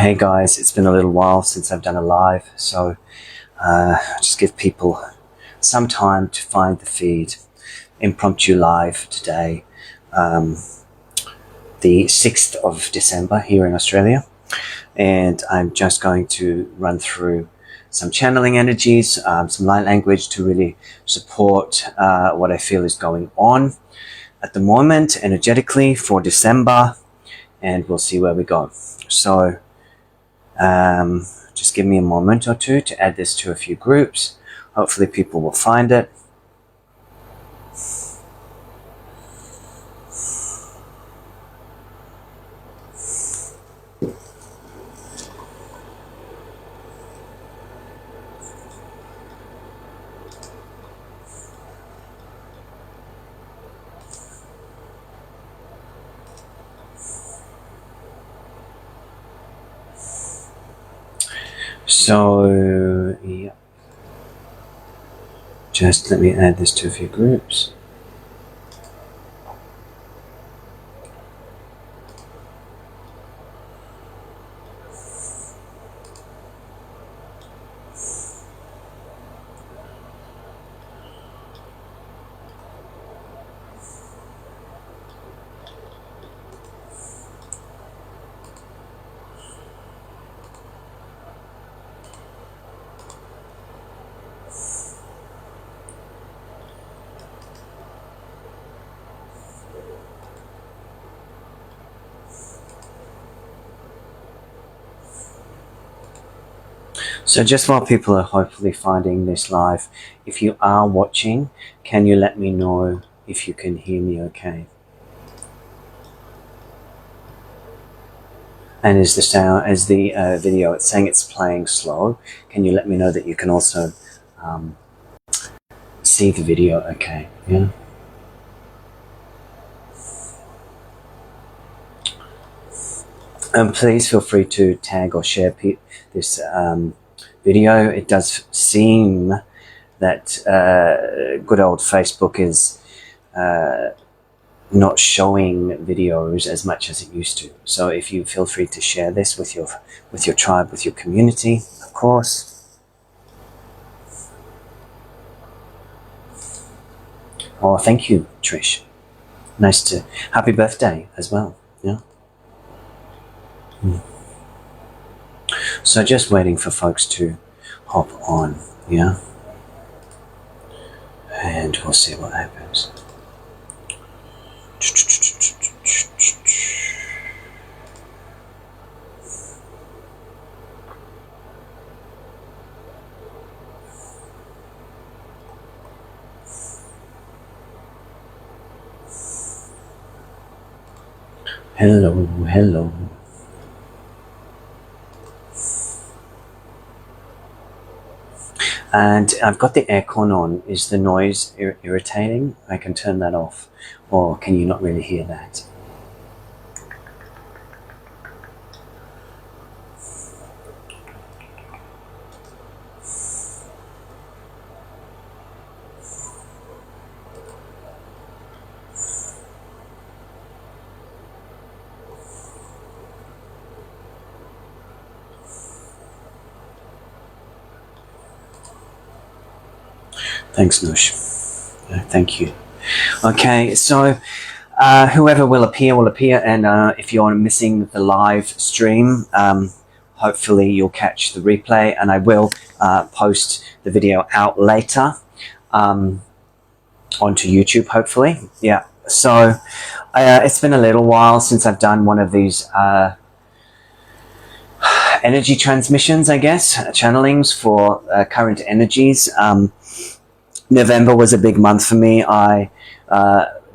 Hey guys, it's been a little while since I've done a live, so just give people some time to find the feed. Impromptu live today, the 6th of December here in Australia, and I'm just going to run through some channeling energies, some light language to really support what I feel is going on at the moment energetically for December, and we'll see where we go. So just give me a moment or two to add this to a few groups. Hopefully people will find it. So, yeah. Just let me add this to a few groups. So just while people are hopefully finding this live, if you are watching, can you let me know if you can hear me okay? And is the sound, as the video, it's saying it's playing slow, can you let me know that you can also see the video okay? Yeah. And please feel free to tag or share this video. It does seem that good old Facebook is not showing videos as much as it used to. So if you feel free to share this with your tribe, with your community, of course. Oh, thank you, Trish. Nice to, happy birthday as well. Yeah. So just waiting for folks to hop on, yeah? And we'll see what happens. Hello, hello. And I've got the aircon on. Is the noise irritating? I can turn that off. Or can you not really hear that? Thanks, Nush. Thank you. Okay, so whoever will appear, and if you're missing the live stream, hopefully you'll catch the replay, and I will post the video out later onto YouTube, hopefully. Yeah, so it's been a little while since I've done one of these energy transmissions, I guess, channelings for current energies. November was a big month for me. I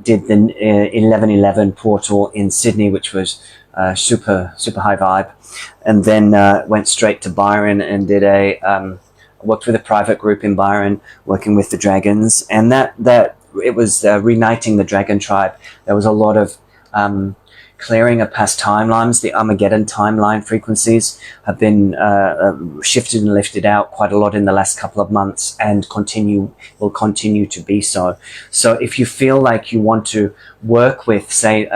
did the 1111 portal in Sydney, which was super high vibe, and then went straight to Byron and did worked with a private group in Byron, working with the dragons, and that it was reuniting the dragon tribe. There was a lot of clearing of past timelines. The Armageddon timeline frequencies have been shifted and lifted out quite a lot in the last couple of months, and will continue to be so. So if you feel like you want to work with, say,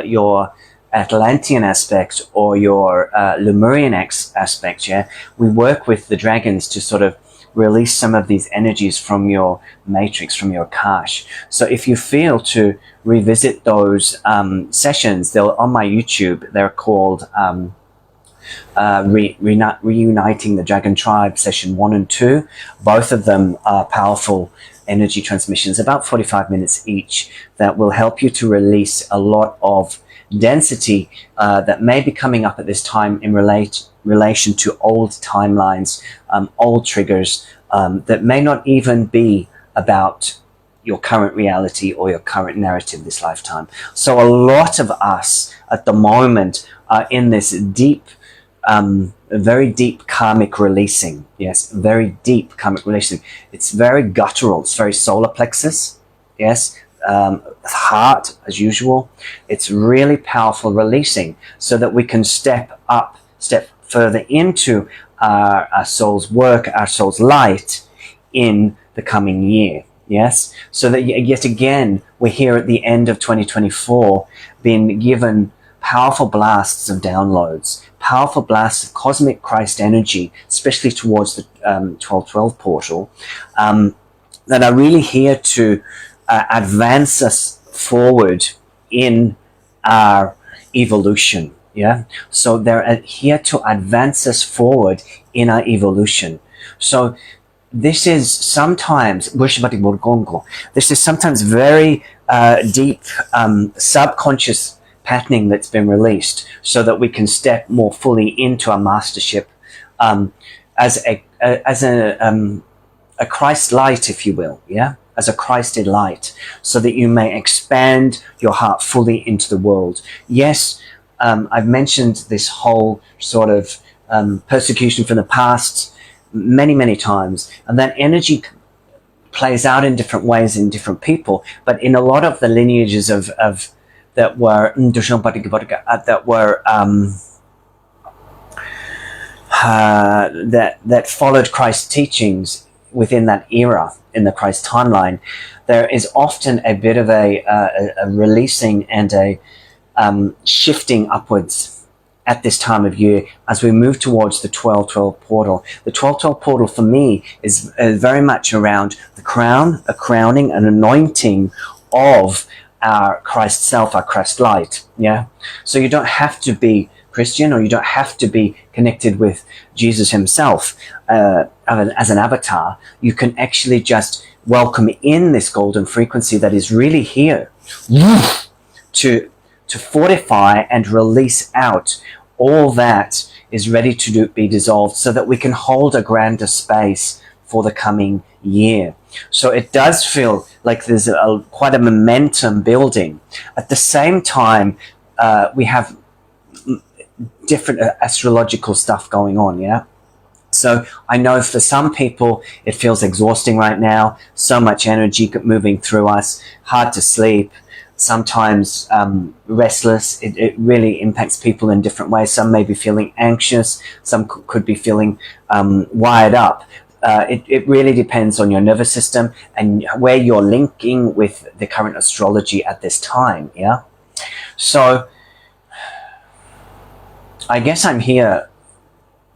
your Atlantean aspect or your Lemurian aspect, yeah, we work with the dragons to sort of release some of these energies from your matrix, from your Akash. So if you feel to revisit those sessions, they're on my YouTube. They're called Reuniting the Dragon Tribe Session 1 and 2. Both of them are powerful energy transmissions, about 45 minutes each, that will help you to release a lot of density that may be coming up at this time in relation to old timelines, old triggers that may not even be about your current reality or your current narrative this lifetime. So a lot of us at the moment are in this deep, very deep karmic releasing. Yes, very deep karmic releasing. It's very guttural. It's very solar plexus. Yes, heart as usual. It's really powerful releasing so that we can step further into our soul's work, our soul's light in the coming year. Yes, so that yet again we're here at the end of 2024 being given powerful blasts of downloads, powerful blasts of cosmic Christ energy, especially towards the 1212 portal, that are really here to advance us forward in our evolution. Yeah, so they're here to advance us forward in our evolution. So this is sometimes very deep subconscious patterning that's been released so that we can step more fully into our mastership as a Christ light, if you will, yeah, as a Christed light, so that you may expand your heart fully into the world. Yes, I've mentioned this whole sort of persecution from the past many times, and that energy plays out in different ways in different people, but in a lot of the lineages of that were that followed Christ's teachings within that era in the Christ timeline, there is often a bit of a releasing and a shifting upwards at this time of year as we move towards the 1212 portal. The 1212 portal for me is very much around the crown, a crowning, an anointing of our Christ self, our Christ light. Yeah. So you don't have to be Christian, or you don't have to be connected with Jesus himself as an avatar. You can actually just welcome in this golden frequency that is really here to fortify and release out all that is ready to be dissolved, so that we can hold a grander space for the coming year. So it does feel like there's quite a momentum building. At the same time, we have different astrological stuff going on, yeah? So I know for some people it feels exhausting right now, so much energy moving through us, hard to sleep, sometimes restless. It really impacts people in different ways. Some may be feeling anxious, some could be feeling wired up. It really depends on your nervous system and where you're linking with the current astrology at this time, yeah? So I guess I'm here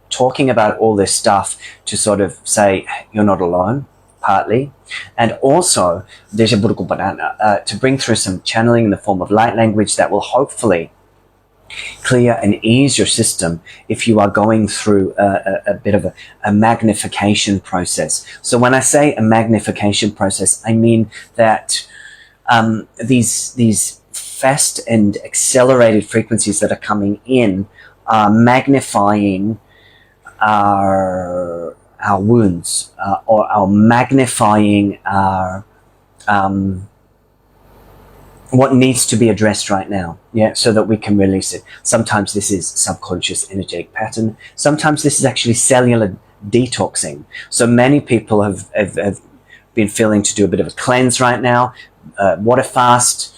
talking about all this stuff to sort of say you're not alone, partly, and also to bring through some channeling in the form of light language that will hopefully clear and ease your system if you are going through a bit of a magnification process. So when I say a magnification process, I mean that these fast and accelerated frequencies that are coming in are magnifying our wounds, or are magnifying our what needs to be addressed right now, yeah, so that we can release it. Sometimes this is subconscious energetic pattern. Sometimes this is actually cellular detoxing. So many people have been feeling to do a bit of a cleanse right now, water fast,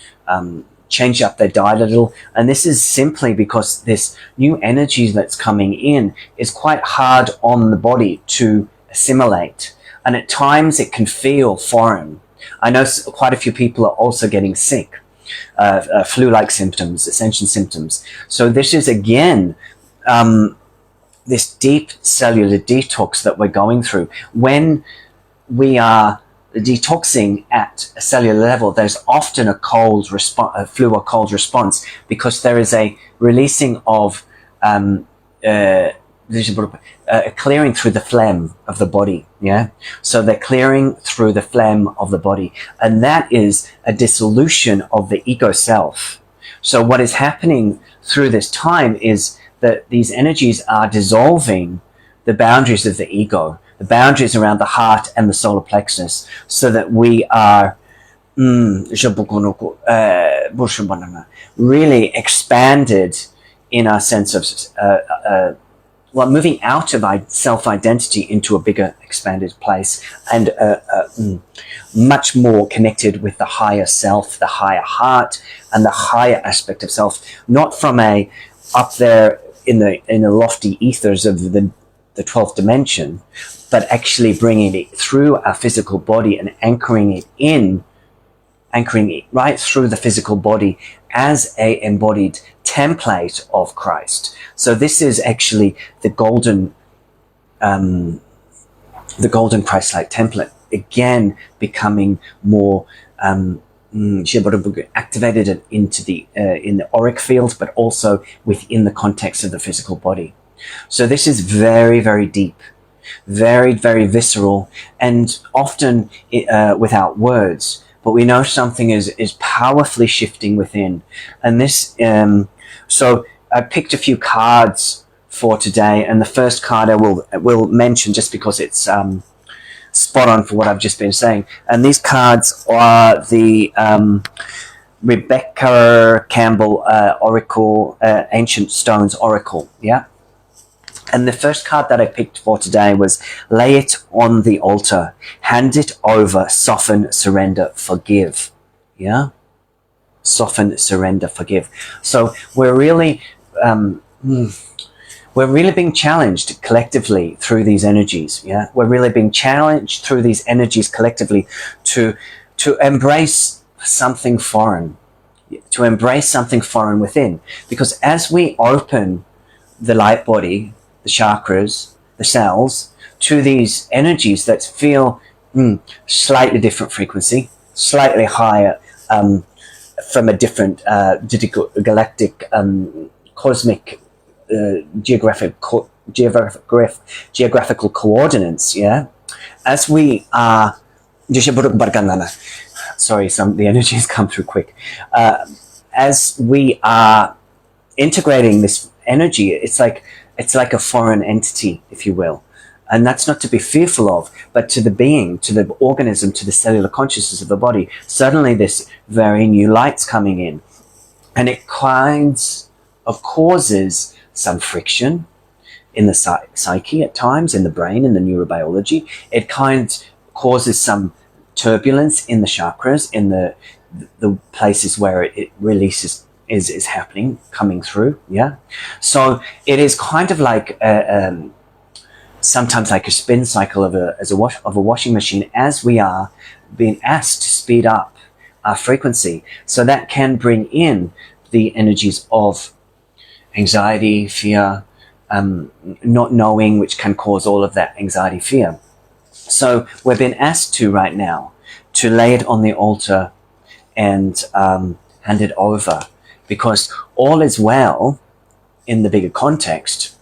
change up their diet a little. And this is simply because this new energy that's coming in is quite hard on the body to assimilate. And at times it can feel foreign. I know quite a few people are also getting sick. flu-like symptoms, ascension symptoms. So this is again this deep cellular detox that we're going through. When we are detoxing at a cellular level, there's often a cold response, a flu or cold response, because there is a releasing of a clearing through the phlegm of the body. Yeah, so they're clearing through the phlegm of the body, and that is a dissolution of the ego self. So what is happening through this time is that these energies are dissolving the boundaries of the ego, the boundaries around the heart and the solar plexus, so that we are really expanded in our sense of moving out of self-identity into a bigger expanded place, and much more connected with the higher self, the higher heart, and the higher aspect of self, not from a up there in the lofty ethers of the 12th dimension, but actually bringing it through our physical body and anchoring it right through the physical body as a embodied template of Christ. So this is actually the golden Christ-like template, again becoming more activated into the in the auric field, but also within the context of the physical body. So this is very, very deep, very, very visceral, and often without words. But we know something is powerfully shifting within. And this, so I picked a few cards for today, and the first card I will mention just because it's spot on for what I've just been saying. And these cards are the Rebecca Campbell Oracle, Ancient Stones Oracle. Yeah. And the first card that I picked for today was lay it on the altar, hand it over, soften, surrender, forgive. Yeah? Soften, surrender, forgive. So we're really being challenged collectively through these energies. Yeah? We're really being challenged through these energies collectively to embrace something foreign, to embrace something foreign within. Because as we open the light body, the chakras, the cells, to these energies that feel slightly different frequency, slightly higher, from a different galactic, cosmic, geographical coordinates. Yeah, as we are, sorry, the energies come through quick. As we are integrating this energy, it's like a foreign entity, if you will. And that's not to be fearful of, but to the being, to the organism, to the cellular consciousness of the body, suddenly this very new light's coming in. And it causes some friction in the psyche at times, in the brain, in the neurobiology. It causes some turbulence in the chakras, in the places where it releases is happening, coming through. Yeah. So it is kind of like sometimes like a spin cycle of a washing machine, as we are being asked to speed up our frequency. So that can bring in the energies of anxiety, fear, not knowing, which can cause all of that anxiety, fear. So we're being asked to right now to lay it on the altar and hand it over. Because all is well in the bigger context.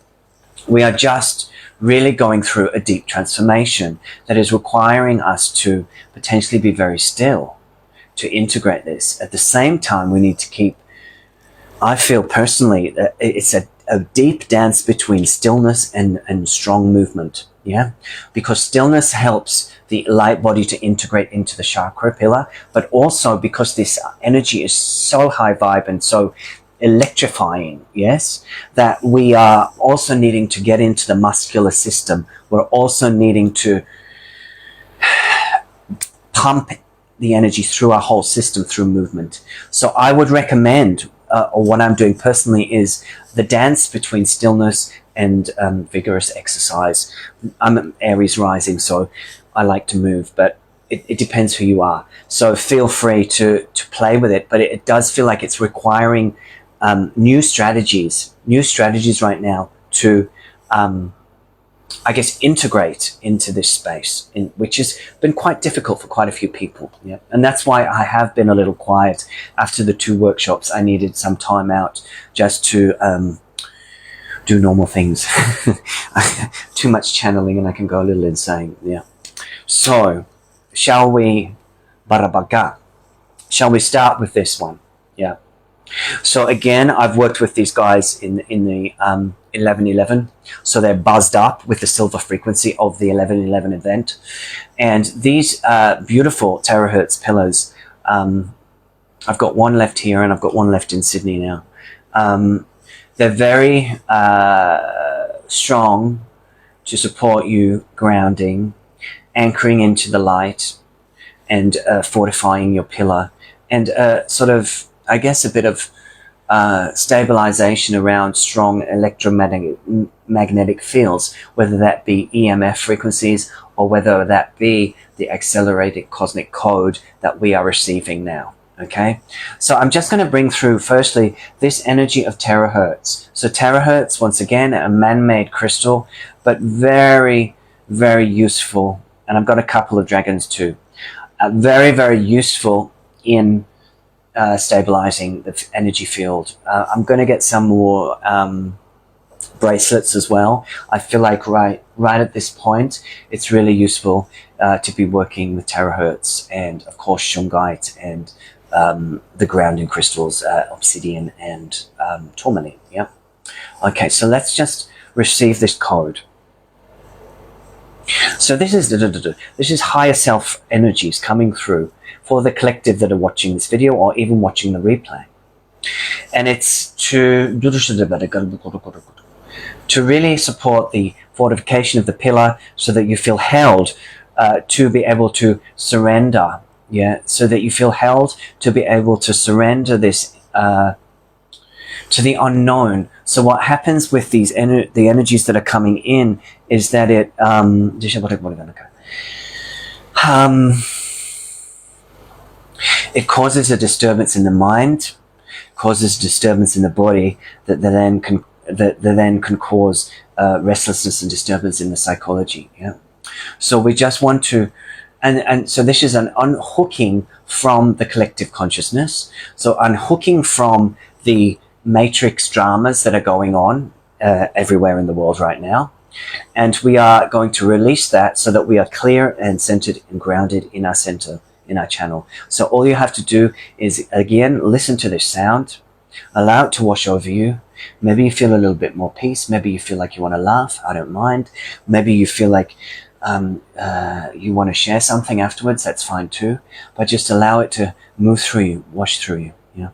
We are just really going through a deep transformation that is requiring us to potentially be very still to integrate this. At the same time, we need to keep, I feel personally, that it's a deep dance between stillness and strong movement. Yeah, because stillness helps the light body to integrate into the chakra pillar, but also because this energy is so high vibe and so electrifying, yes, that we are also needing to get into the muscular system. We're also needing to pump the energy through our whole system through movement. So I would recommend, or what I'm doing personally, is the dance between stillness and vigorous exercise. I'm an Aries rising, so I like to move, but it depends who you are. So feel free to play with it, but it does feel like it's requiring new strategies right now to, I guess, integrate into this space, which has been quite difficult for quite a few people. Yeah, and that's why I have been a little quiet after the 2 workshops. I needed some time out just to do normal things. Too much channeling, and I can go a little insane. Yeah. So, shall we, Barabaga? Shall we start with this one? Yeah. So again, I've worked with these guys in the 1111, so they're buzzed up with the silver frequency of the 1111 event, and these beautiful terahertz pillars. I've got one left here, and I've got one left in Sydney now. They're very strong to support you grounding, anchoring into the light, and fortifying your pillar, and sort of, I guess, a bit of stabilization around strong electromagnetic fields, whether that be EMF frequencies or whether that be the accelerated cosmic code that we are receiving now. Okay, so I'm just going to bring through firstly this energy of terahertz. So terahertz, once again, a man-made crystal, but very, very useful. And I've got a couple of dragons too. Very, very useful in stabilizing the energy field. I'm going to get some more bracelets as well. I feel like right at this point, it's really useful to be working with terahertz and, of course, shungite and the grounding crystals, obsidian and tourmaline. Yeah. Okay, so let's just receive this code. So this is higher self energies coming through for the collective that are watching this video or even watching the replay. And it's to really support the fortification of the pillar so that you feel held to be able to surrender. Yeah, so that you feel held to be able to surrender this to the unknown. So what happens with these the energies that are coming in is that it it causes a disturbance in the mind, causes disturbance in the body that then can cause restlessness and disturbance in the psychology. Yeah, so we just want to. And so this is an unhooking from the collective consciousness. So unhooking from the matrix dramas that are going on everywhere in the world right now. And we are going to release that so that we are clear and centered and grounded in our center, in our channel. So all you have to do is, again, listen to this sound, allow it to wash over you. Maybe you feel a little bit more peace. Maybe you feel like you want to laugh. I don't mind. Maybe you feel like you want to share something afterwards. That's fine too. But just allow it to move through you, wash through you. Yeah.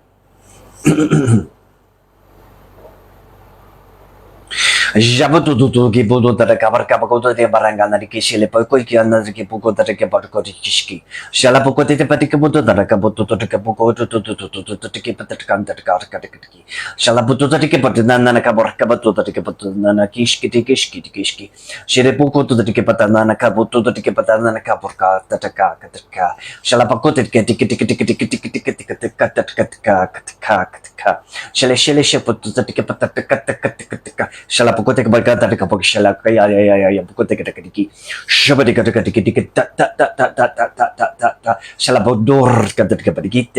Jabututu gibudu that cover capacoto de barangana di kishile poikiana the kipuko that a capaco di kishki. Shalapocote the paticabuto that a caputo to capuco to keep at the cantat carcatiki. Shalaputo the kipatana cabarcabato that capatana kishki kishki. Sherepuko to the kipatana caputo to the kipatana caporca that a caca. Shalapacote get ticket. Shele put to the kipataka. Shalapuko take about that a couple shalaka ya pukotekatiki. Shabadikatiki Shalabodor Katakapatiki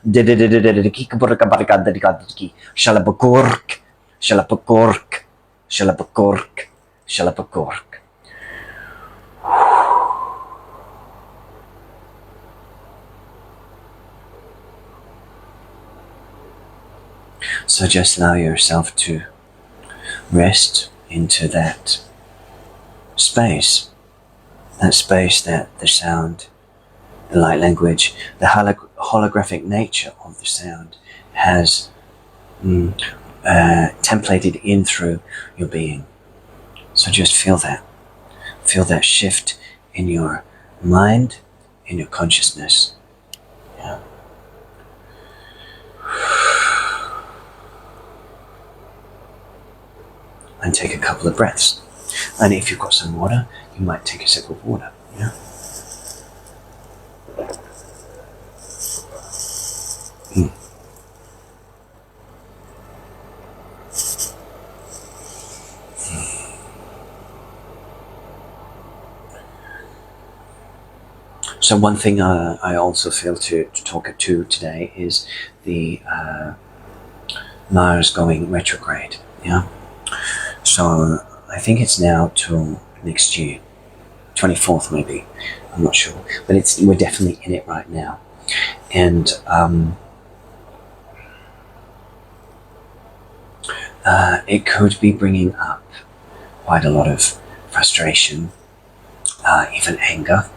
Didiki Kabarakabarikadiki Shalabakork Shalapakork Shalapakork Shalapakork. So just allow yourself to rest into that space that the sound, the light language, the holographic nature of the sound has templated in through your being. So just feel that shift in your mind, in your consciousness. Yeah. And take a couple of breaths. And if you've got some water, you might take a sip of water. Yeah. So one thing I also feel to talk to today is the Mars going retrograde. Yeah. So I think it's now till next year, 24th maybe. I'm not sure, but we're definitely in it right now, and it could be bringing up quite a lot of frustration, even anger,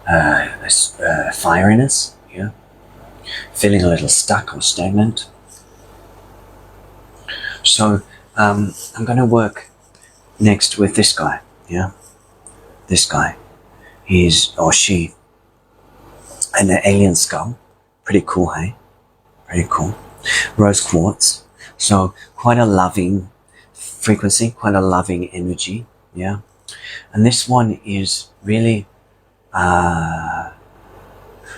fieriness, yeah, feeling a little stuck or stagnant. So I'm going to work next with this guy, yeah, this guy. He's, or she, an alien skull. Pretty cool, hey? Pretty cool. Rose quartz. So quite a loving frequency, quite a loving energy, yeah. And this one is really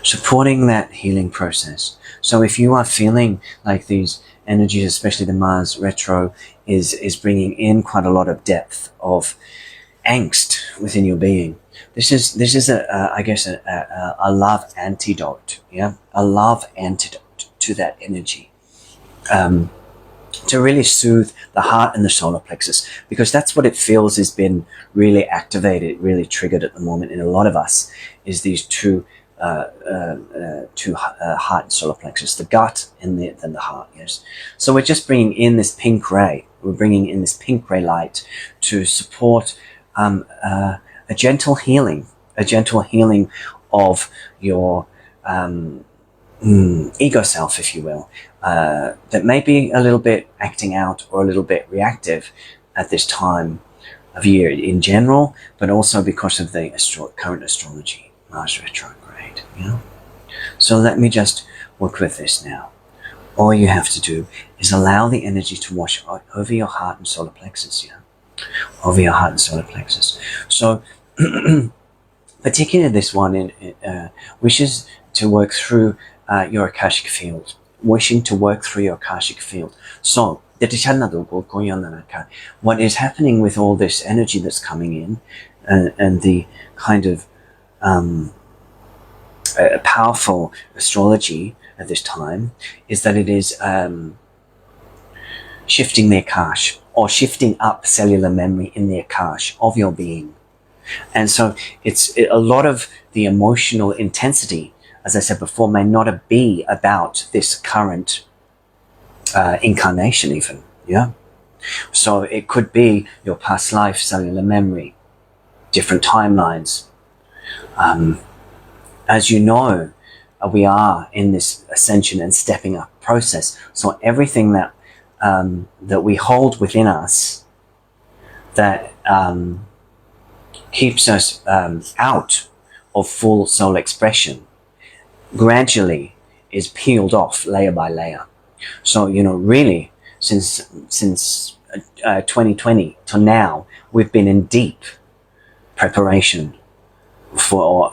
supporting that healing process. So if you are feeling like these energies, especially the Mars retro, is bringing in quite a lot of depth of angst within your being, this is I guess a love antidote, yeah, a love antidote to that energy, to really soothe the heart and the solar plexus, because that's what it feels has been really activated, really triggered at the moment in a lot of us, is these two heart and solar plexus, the gut and the heart. Yes. So we're just bringing in this pink ray. We're bringing in this pink ray light to support a gentle healing of your ego self, if you will, that may be a little bit acting out or a little bit reactive at this time of year in general, but also because of the current astrology, Mars retrograde. Yeah. So let me just work with this now. All you have to do is allow the energy to wash over your heart and solar plexus. Yeah, over your heart and solar plexus. So, particularly this one wishes to work through your Akashic field, wishing to work through your Akashic field. So, what is happening with all this energy that's coming in, and the kind of powerful astrology at this time, is that it is shifting the Akash, or shifting up cellular memory in the Akash of your being. And so a lot of the emotional intensity, as I said before, may not be about this current incarnation even, yeah? So it could be your past life cellular memory, different timelines. As you know, we are in this ascension and stepping up process. So everything that we hold within us that keeps us out of full soul expression gradually is peeled off layer by layer. So, really, since 2020 to now, we've been in deep preparation for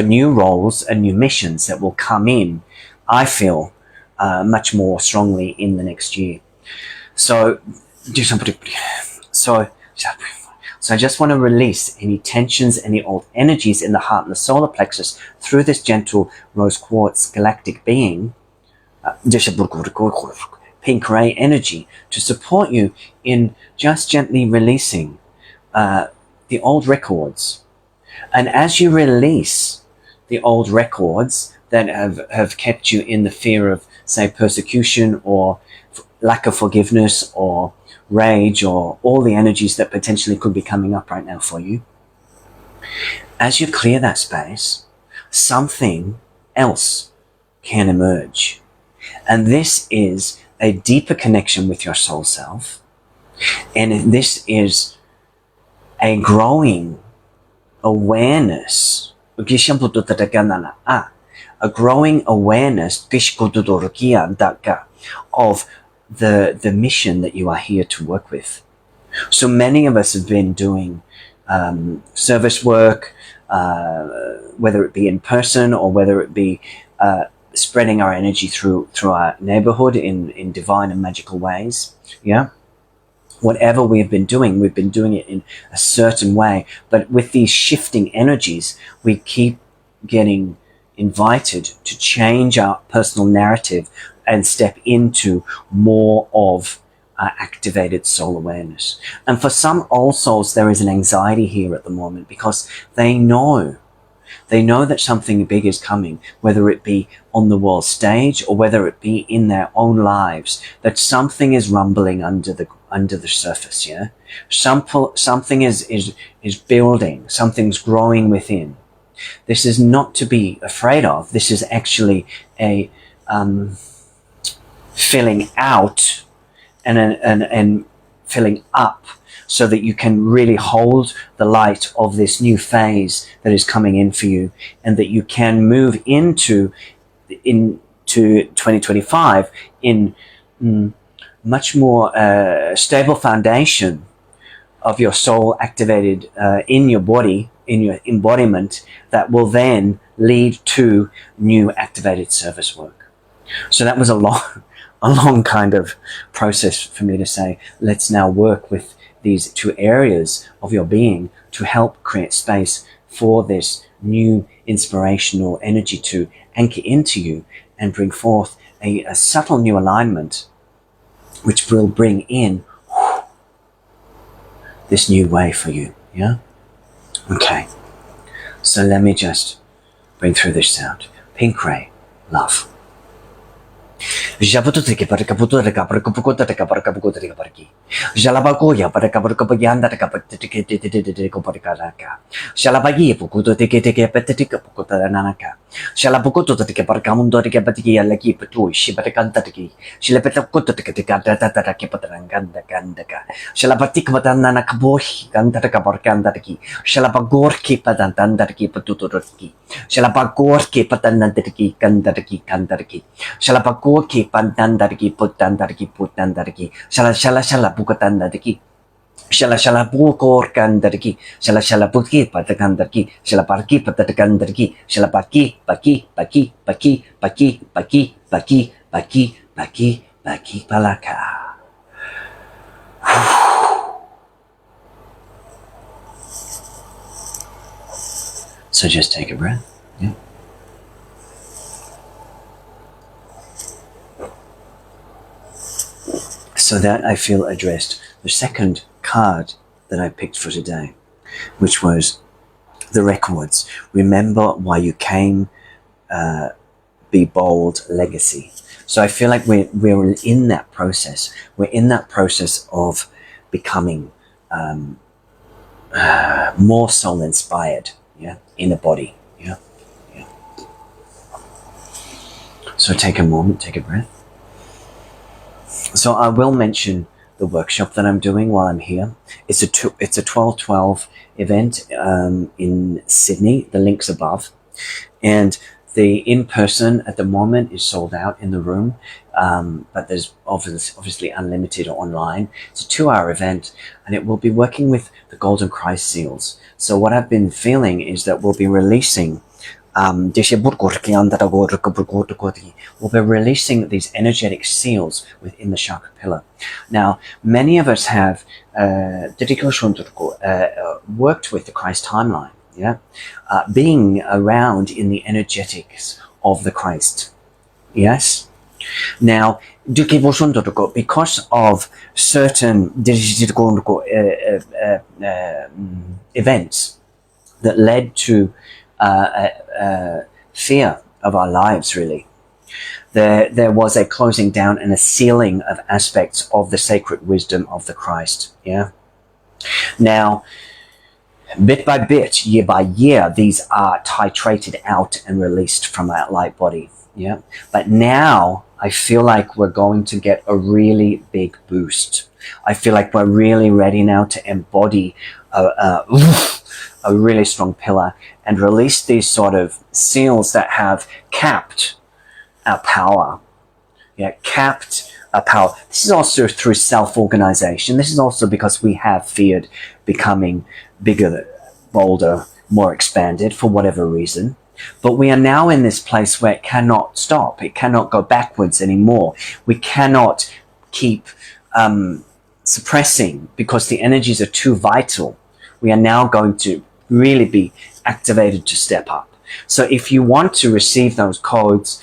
new roles and new missions that will come in, I feel, much more strongly in the next year. So I just want to release any tensions, any old energies in the heart and the solar plexus through this gentle rose quartz galactic being, pink ray energy, to support you in just gently releasing the old records. And as you release the old records that have kept you in the fear of, say, persecution or lack of forgiveness or rage, or all the energies that potentially could be coming up right now for you, as you clear that space, something else can emerge. And this is a deeper connection with your soul self. And this is a growing awareness, a growing awareness of the mission that you are here to work with. So many of us have been doing service work, whether it be in person or whether it be spreading our energy through our neighborhood in divine and magical ways. Yeah. whatever we've been doing it in a certain way. But with these shifting energies, we keep getting invited to change our personal narrative and step into more of activated soul awareness. And for some old souls, there is an anxiety here at the moment because they know that something big is coming, whether it be on the world stage or whether it be in their own lives, that something is rumbling under the surface. Yeah, something is building, something's growing within. This is not to be afraid of. This is actually a filling out and filling up, so that you can really hold the light of this new phase that is coming in for you, and that you can move into 2025 in much more stable foundation of your soul activated in your body, in your embodiment, that will then lead to new activated service work. So that was a long kind of process for me to say, let's now work with these two areas of your being to help create space for this new inspirational energy to anchor into you and bring forth a subtle new alignment, which will bring in this new way for you. Yeah? Okay. So let me just bring through this sound. Pink ray, love. Jabutuki Parakaputa Kaparakaputa Kaparakaputa Kaparki. Jalabagoya Parakapurkapayanda Kapatikoparaka. Shalabagi Pukuto take a Petica Pukuta Nanaka. Shalapukuto take a Parakamundo take a Patikia Laki Patu, Shibatakantaki. Shilapetakuta take a Kipatanganda Gandaka. Shalapatikmatana Kabohi, Gandaka Parkandaki. Shalapagorki Patantandaki Patutorki. Shalapagorki Patanandaki Gandaki Kandaki. Shalapagorki Pandandarki Putandarki Putandarki. Shala Pukatandarki. Shala Bukor Kandarki. Shala Puki Patakandarki. Shala Parki Patakandarki. Shala Paki Paki Paki Paki Paki Paki Paki Paki Paki Paki Palaka. So just take a breath. Yeah. So that I feel addressed the second card that I picked for today, which was the records. Remember why you came, be bold, legacy. So I feel like we're in that process. We're in that process of becoming more soul inspired, yeah, in the body, yeah, yeah. So take a moment, take a breath. So I will mention the workshop that I'm doing while I'm here. It's a 12/12 event in Sydney. The link's above, and the in-person at the moment is sold out in the room, but there's obviously unlimited online. It's a 2-hour event, and it will be working with the Golden Christ seals. So what I've been feeling is that we'll be releasing we'll be releasing these energetic seals within the chakra pillar. Now, many of us have worked with the Christ timeline, yeah, being around in the energetics of the Christ. Yes. Now, because of certain events that led to fear of our lives, really, there was a closing down and a sealing of aspects of the sacred wisdom of the Christ. Yeah. Now, bit by bit, year by year, these are titrated out and released from our light body. Yeah. But now I feel like we're going to get a really big boost. I feel like we're really ready now to embody a really strong pillar and release these sort of seals that have capped our power. Yeah, capped our power. This is also through self-organization. This is also because we have feared becoming bigger, bolder, more expanded for whatever reason. But we are now in this place where it cannot stop. It cannot go backwards anymore. We cannot keep suppressing because the energies are too vital, we are now going to really be activated to step up. So if you want to receive those codes,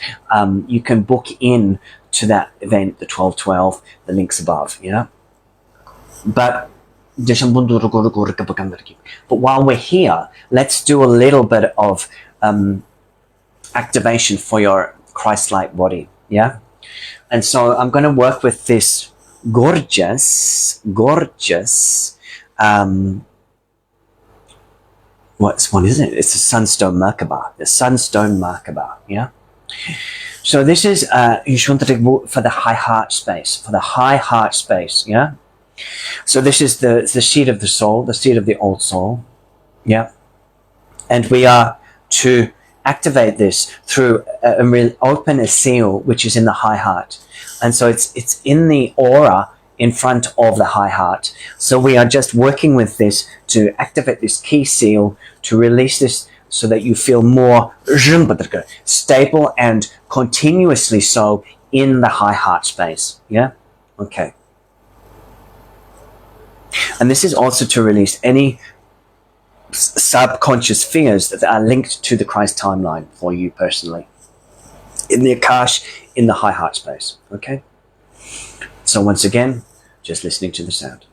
you can book in to that event, the 1212, the links above, yeah? But while we're here, let's do a little bit of activation for your Christ-like body, yeah? And so I'm going to work with this gorgeous, what is it? It's a Sunstone Merkaba, the Sunstone Merkaba, yeah? So this is for the high heart space, yeah? So this is the seat of the soul, the seat of the old soul, yeah? And we are to activate this through open a seal which is in the high heart. And so it's in the aura in front of the high heart. So we are just working with this to activate this key seal, to release this so that you feel more stable and continuously so in the high heart space. Yeah? Okay. And this is also to release any subconscious fears that are linked to the Christ timeline for you personally. In the Akash, in the high heart space. Okay? So once again, just listening to the sound.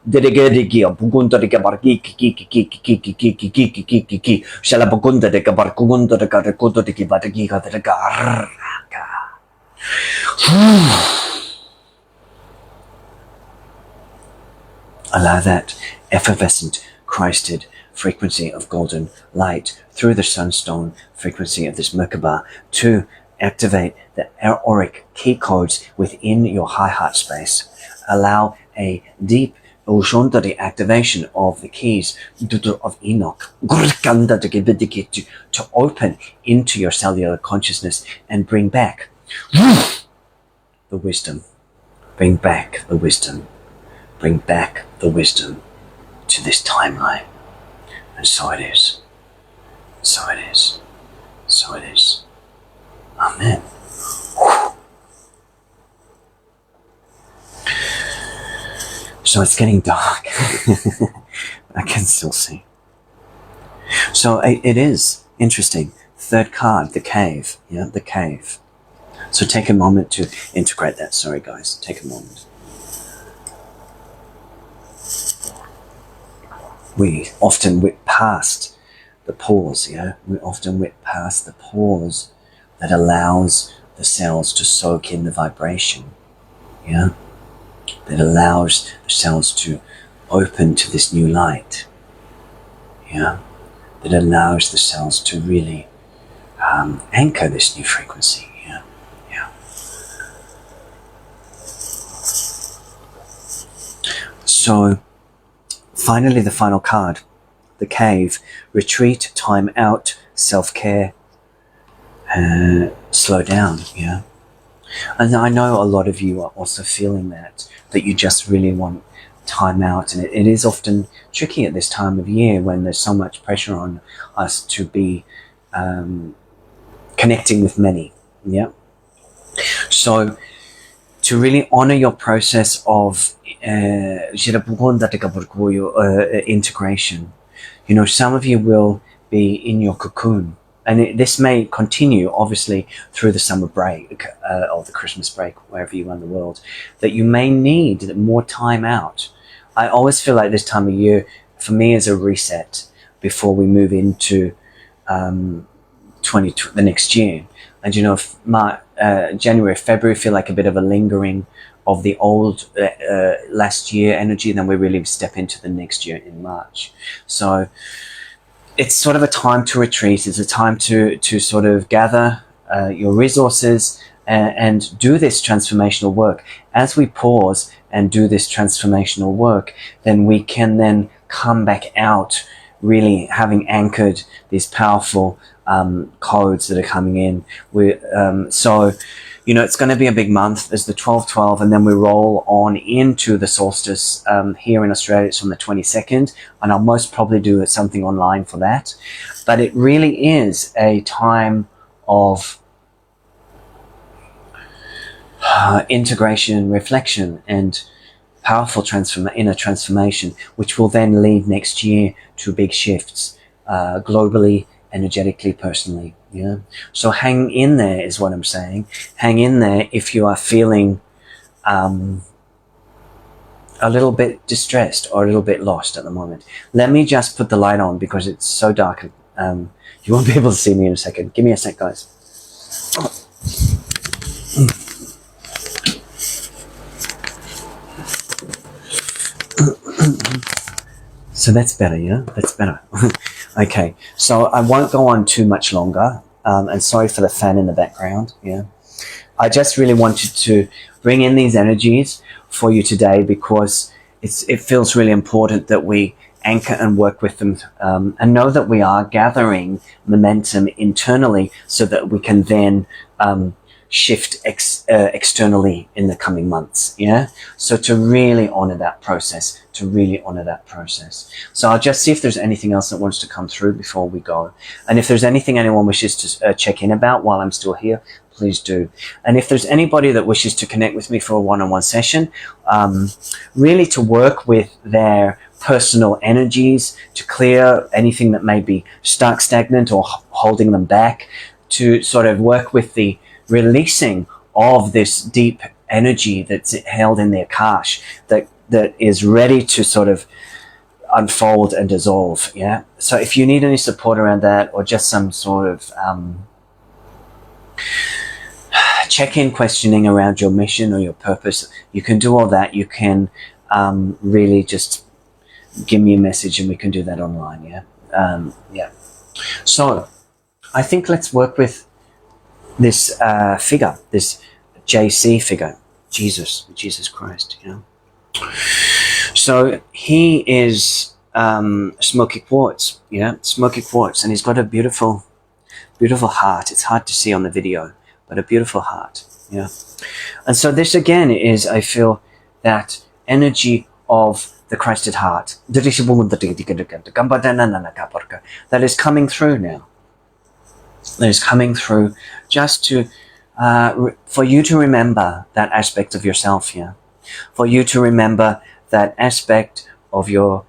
Deregeria bugunta de kabarki ki shalabugunta de kabarkunta de karakoto de kibataki de gar. Allow that effervescent, Christed frequency of golden light through the Sunstone frequency of this Merkaba to activate the auric key codes within your high heart space. Allow a deep the activation of the keys of Enoch to open into your cellular consciousness and bring back the wisdom. Bring back the wisdom. Bring back the wisdom to this timeline. And so it is. So it is. So it is. Amen. So it's getting dark. I can still see. So it is interesting. Third card, the cave. Yeah, the cave. So take a moment to integrate that. Sorry, guys. Take a moment. We often whip past the pause, yeah? We often whip past the pause that allows the cells to soak in the vibration, yeah? That allows the cells to open to this new light, yeah? That allows the cells to really anchor this new frequency, yeah? Yeah. So, finally, the final card, the cave, retreat, time out, self-care, slow down, yeah? And I know a lot of you are also feeling that you just really want time out. And it is often tricky at this time of year when there's so much pressure on us to be connecting with many, yeah? So to really honor your process of integration, you know, some of you will be in your cocoon. And this may continue, obviously, through the summer break or the Christmas break, wherever you are in the world, that you may need more time out. I always feel like this time of year, for me, is a reset before we move into the next year. And, you know, January, February feel like a bit of a lingering of the old last year energy, and then we really step into the next year in March. So it's sort of a time to retreat. It's a time to sort of gather your resources and do this transformational work. As we pause and do this transformational work, then we can then come back out really having anchored these powerful codes that are coming in. So, you know, it's going to be a big month. There's the 12/12, and then we roll on into the solstice. Here in Australia, it's on the 22nd, and I'll most probably do something online for that. But it really is a time of integration, reflection, and powerful inner transformation, which will then lead next year to big shifts, globally, energetically, personally. Yeah. So hang in there is what I'm saying. Hang in there if you are feeling a little bit distressed or a little bit lost at the moment. Let me just put the light on because it's so dark. You won't be able to see me in a second. Give me a sec, guys. So that's better, yeah? That's better. Okay, so I won't go on too much longer. And sorry for the fan in the background, yeah? I just really wanted to bring in these energies for you today because it feels really important that we anchor and work with them, and know that we are gathering momentum internally so that we can then shift externally in the coming months. Yeah. So to really honor that process, So I'll just see if there's anything else that wants to come through before we go. And if there's anything anyone wishes to check in about while I'm still here, please do. And if there's anybody that wishes to connect with me for a one-on-one session, really to work with their personal energies, to clear anything that may be stuck, stagnant, or holding them back, to sort of work with the releasing of this deep energy that's held in their akash, that is ready to sort of unfold and dissolve. Yeah. So if you need any support around that, or just some sort of check-in questioning around your mission or your purpose, you can do all that. You can really just give me a message and we can do that online. Yeah. Yeah. So I think let's work with this figure, this JC figure, Jesus Christ, you know. So he is smoky quartz, yeah, smoky quartz, and he's got a beautiful heart. It's hard to see on the video, but a beautiful heart, yeah. And so this again is, I feel, that energy of the Christed heart that is coming through now. That is coming through just to for you to remember that aspect of yourself here, for you to remember that aspect of your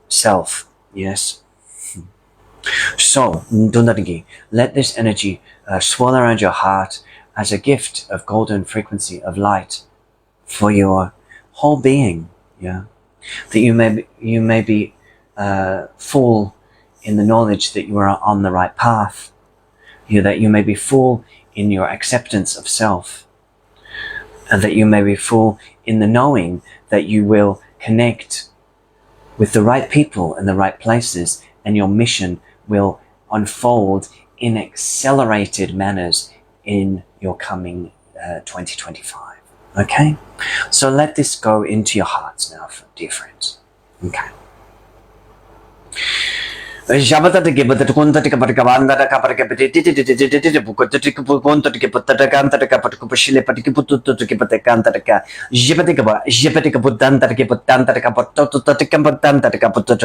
self. Yes. So let this energy swirl around your heart as a gift of golden frequency of light for your whole being. Yeah, that you may be full in the knowledge that you are on the right path, that you may be full in your acceptance of self, and that you may be full in the knowing that you will connect with the right people and the right places, and your mission will unfold in accelerated manners in your coming 2025. Okay? So let this go into your hearts now, dear friends. Okay. Jabata de Gibba, the Kunta de Capacabanda, the Capacapati, Bukonta to Kipataganta, the Capacupashile, Patikiputu to Kipataganta, Jipatica, Jipatica Putanta, the Kipatanta, the Capato, the Campatanta, the Capato,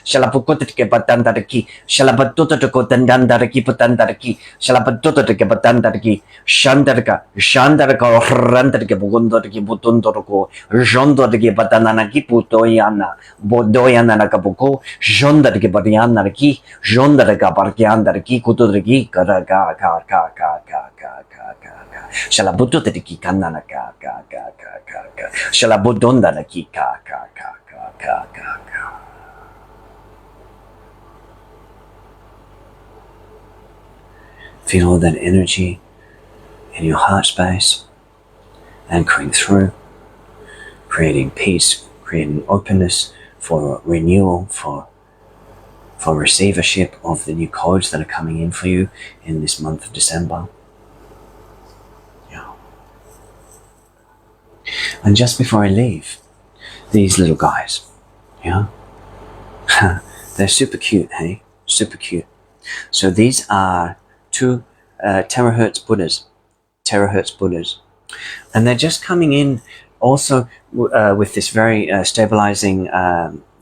Shalapukuta to Kipatanta, the key, Shalapatuta to Kotandanda, the Kipatanda, the key, Shalapatuta to Kipatanda, the key, Shandarka, Shandarka, Ranta de Kipundo to Kiputunto, Jondo de Kipatana, Kiputoyana, Bodoyana, Capuco, Jonda de Bariana ki, Jonda de Gabargianda ki, Kutu de ki, Karaga, Shalabuto de ki, Kanana, Shalabudonda de ki, Feel all that energy in your heart space, anchoring through, creating peace, creating openness for renewal, for receivership of the new codes that are coming in for you in this month of December. Yeah. And just before I leave, these little guys, yeah, they're super cute, hey? super cute. So these are 2 terahertz Buddhas, and they're just coming in also with this very stabilizing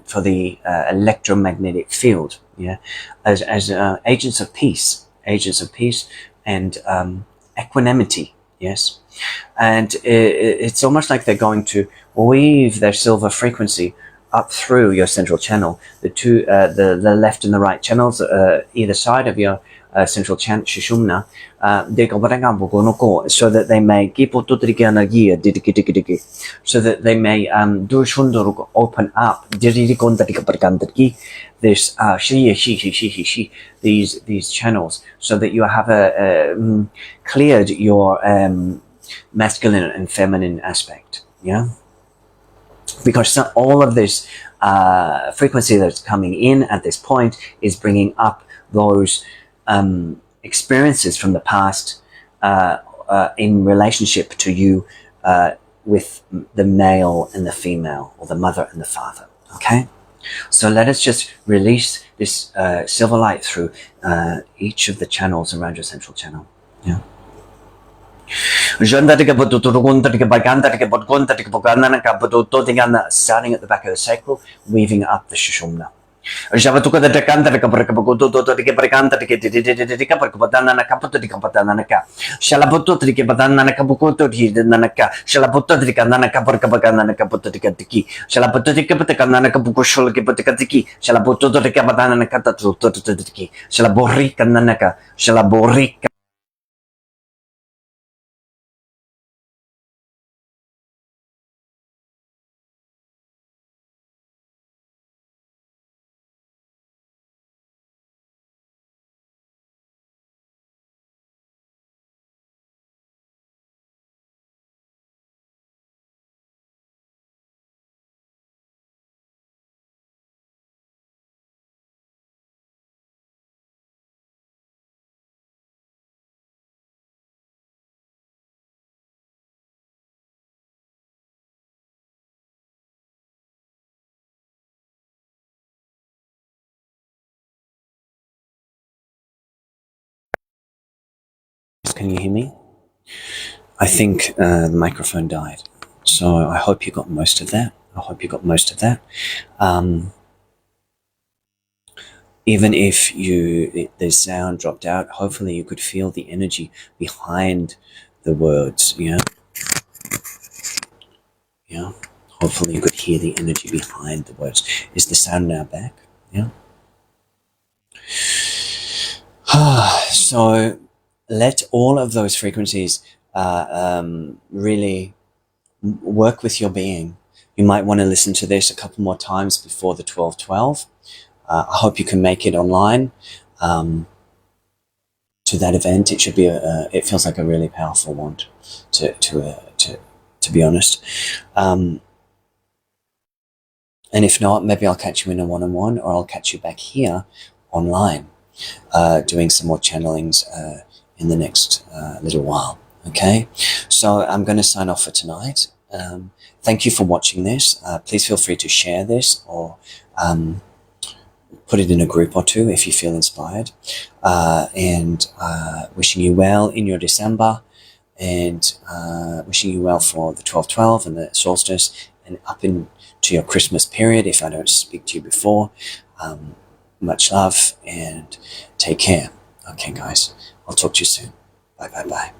for the electromagnetic field, yeah, as agents of peace and equanimity, yes. And it's almost like they're going to weave their silver frequency up through your central channel, the left and the right channels either side of your central Shushumna, so that they may so that they may open up these channels, so that you have cleared your masculine and feminine aspect, yeah. Because all of this frequency that's coming in at this point is bringing up those experiences from the past in relationship to you with the male and the female, or the mother and the father, okay? So let us just release this silver light through each of the channels around your central channel, yeah. Starting at the back of the sacral, weaving up the Shushumna. Can you hear me? I think the microphone died. So I hope you got most of that. Even if the sound dropped out, hopefully you could feel the energy behind the words, yeah? Yeah? Hopefully you could hear the energy behind the words. Is the sound now back? Yeah? So let all of those frequencies really work with your being. You might want to listen to this a couple more times before the 12:12. I hope you can make it online to that event. It should be it feels like a really powerful one, to be honest. And if not, maybe I'll catch you in a one-on-one, or I'll catch you back here online, doing some more channelings in the next little while. Okay, so I'm going to sign off for tonight. Thank you for watching this. Please feel free to share this, or put it in a group or two if you feel inspired. And wishing you well in your December, and wishing you well for the 12/12 and the solstice, and up into your Christmas period if I don't speak to you before. Much love and take care. Okay, guys, I'll talk to you soon. Bye, bye, bye.